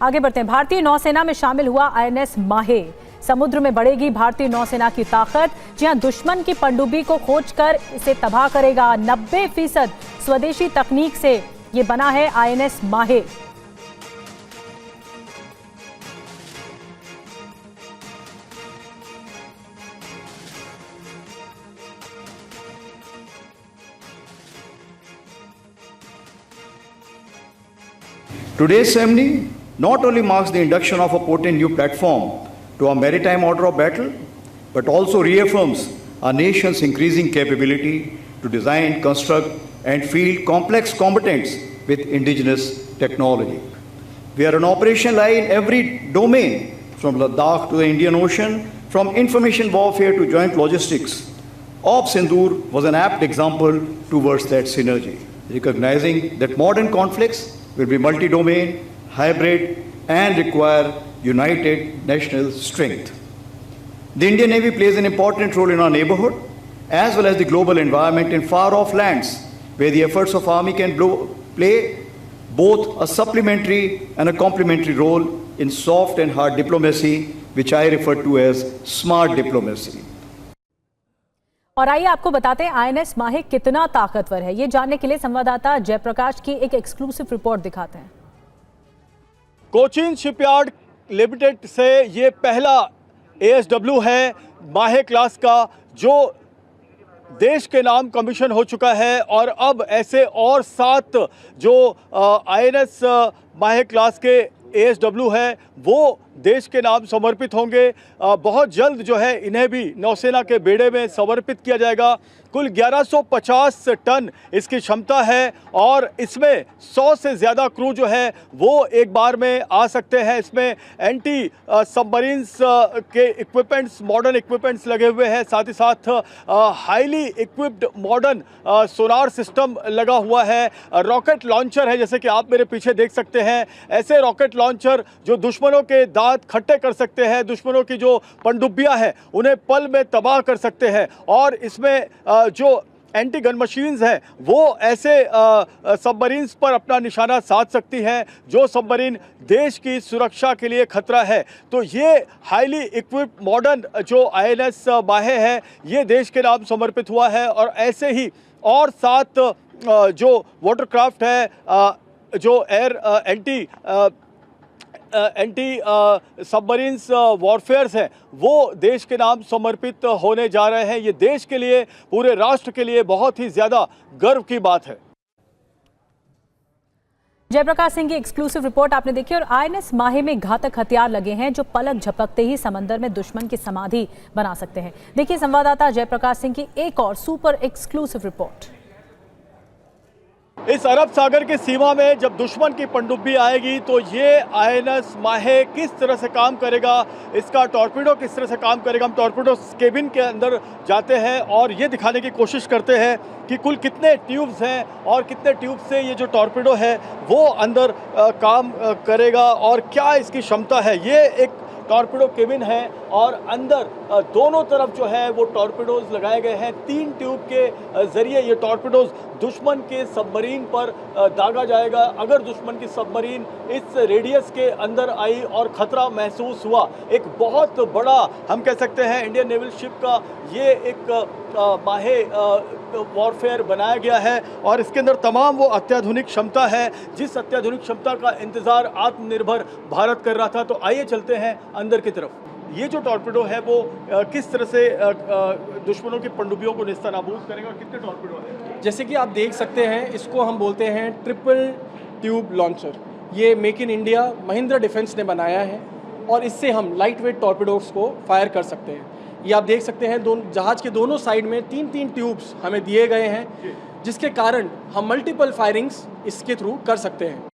आगे बढ़ते हैं। भारतीय नौसेना में शामिल हुआ INS माहे। समुद्र में बढ़ेगी भारतीय नौसेना की ताकत। जी हां, दुश्मन की पनडुब्बी को खोजकर इसे तबाह करेगा। 90% स्वदेशी तकनीक से ये बना है INS माहे। Today's ceremony not only marks the induction of a potent new platform to our maritime order of battle, but also reaffirms our nation's increasing capability to design, construct, and field complex combatants with indigenous technology. We are an operation line in every domain, from Ladakh to the Indian Ocean, from information warfare to joint logistics. Op Sindoor was an apt example towards that synergy, recognizing that modern conflicts will be multi-domain, hybrid, and require united national strength. The Indian Navy plays an important role in our neighborhood, as well as the global environment in far-off lands, where the efforts of Army can play both a supplementary and a complementary role in soft and hard diplomacy, which I refer to as smart diplomacy. और आइए आपको बताते हैं INS माहे कितना ताकतवर है। ये जानने के लिए संवाददाता जयप्रकाश की एक एक्सक्लूसिव रिपोर्ट दिखाते हैं। कोचीन शिपयार्ड लिमिटेड से ये पहला ASW है माहे क्लास का, जो देश के नाम कमीशन हो चुका है। और अब ऐसे और 7 जो INS माहे क्लास के ASW है वो देश के नाम समर्पित होंगे। बहुत जल्द जो है इन्हें भी नौसेना के बेड़े में समर्पित किया जाएगा। कुल 1150 टन इसकी क्षमता है और इसमें 100 से ज़्यादा क्रू जो है वो एक बार में आ सकते हैं। इसमें एंटी सबमरीन्स के इक्विपमेंट्स, मॉडर्न इक्विपमेंट्स लगे हुए हैं। साथ ही साथ highly equipped modern sonar system लगा हुआ है। रॉकेट लॉन्चर है, जैसे कि आप मेरे पीछे देख सकते हैं। ऐसे रॉकेट लॉन्चर जो दुश्मनों के दांत खट्टे कर सकते हैं, दुश्मनों की जो पनडुब्बियां हैं उन्हें पल में तबाह कर सकते हैं। और इसमें जो एंटी गन मशीन्स हैं वो ऐसे सबमरीन्स पर अपना निशाना साध सकती हैं जो सबमरीन देश की सुरक्षा के लिए खतरा है। तो ये हाईली इक्विप्ड मॉडर्न जो INS माहे है ये देश के नाम समर्पित हुआ है। और ऐसे ही और 7 जो वाटरक्राफ्ट है, जो एयर एंटी सबमरीन्स वॉरफेयर्स हैं वो देश के नाम समर्पित होने जा रहे हैं। ये देश के लिए, पूरे राष्ट्र के लिए बहुत ही ज़्यादा गर्व की बात है। जयप्रकाश सिंह की एक्सक्लूसिव रिपोर्ट आपने देखी। और INS माहे में घातक हथियार लगे हैं जो पलक झपकते ही समंदर में दुश्मन की समाधि बना सकते हैं। देखिए संवाददाता जयप्रकाश सिंह की एक और सुपर एक्सक्लूसिव रिपोर्ट। इस अरब सागर की सीमा में जब दुश्मन की पनडुब्बी आएगी तो ये INS माहे किस तरह से काम करेगा, इसका टॉर्पीडो किस तरह से काम करेगा। हम टॉर्पीडो केबिन के अंदर जाते हैं और ये दिखाने की कोशिश करते हैं कि कुल कितने ट्यूब्स हैं और कितने ट्यूब से ये जो टॉर्पीडो है वो अंदर काम करेगा और क्या इसकी क्षमता है। ये एक टॉर्पीडो केबिन है और अंदर दोनों तरफ जो है वो टॉर्पीडोज लगाए गए हैं। 3 ट्यूब के जरिए ये टॉर्पीडोज दुश्मन के सबमरीन पर दागा जाएगा। अगर दुश्मन की सबमरीन इस रेडियस के अंदर आई और ख़तरा महसूस हुआ, एक बहुत बड़ा हम कह सकते हैं इंडियन नेवल शिप का ये एक माहे वॉरफेयर बनाया गया है। और इसके अंदर तमाम वो अत्याधुनिक क्षमता है जिस अत्याधुनिक क्षमता का इंतज़ार आत्मनिर्भर भारत कर रहा था। तो आइए चलते हैं अंदर की तरफ। ये जो टॉर्पीडो है वो किस तरह से दुश्मनों की पनडुब्बियों को नेस्तनाबूद करेंगे और कितने टॉर्पीडो हैं? जैसे कि आप देख सकते हैं, इसको हम बोलते हैं ट्रिपल ट्यूब लॉन्चर। ये make in India Mahindra defence ने बनाया है और इससे हम लाइट वेट टॉर्पीडोज को फायर कर सकते हैं। ये आप देख सकते हैं जहाज़ के दोनों साइड में 3-3 ट्यूब्स हमें दिए गए हैं जिसके कारण हम मल्टीपल फायरिंग्स इसके थ्रू कर सकते हैं।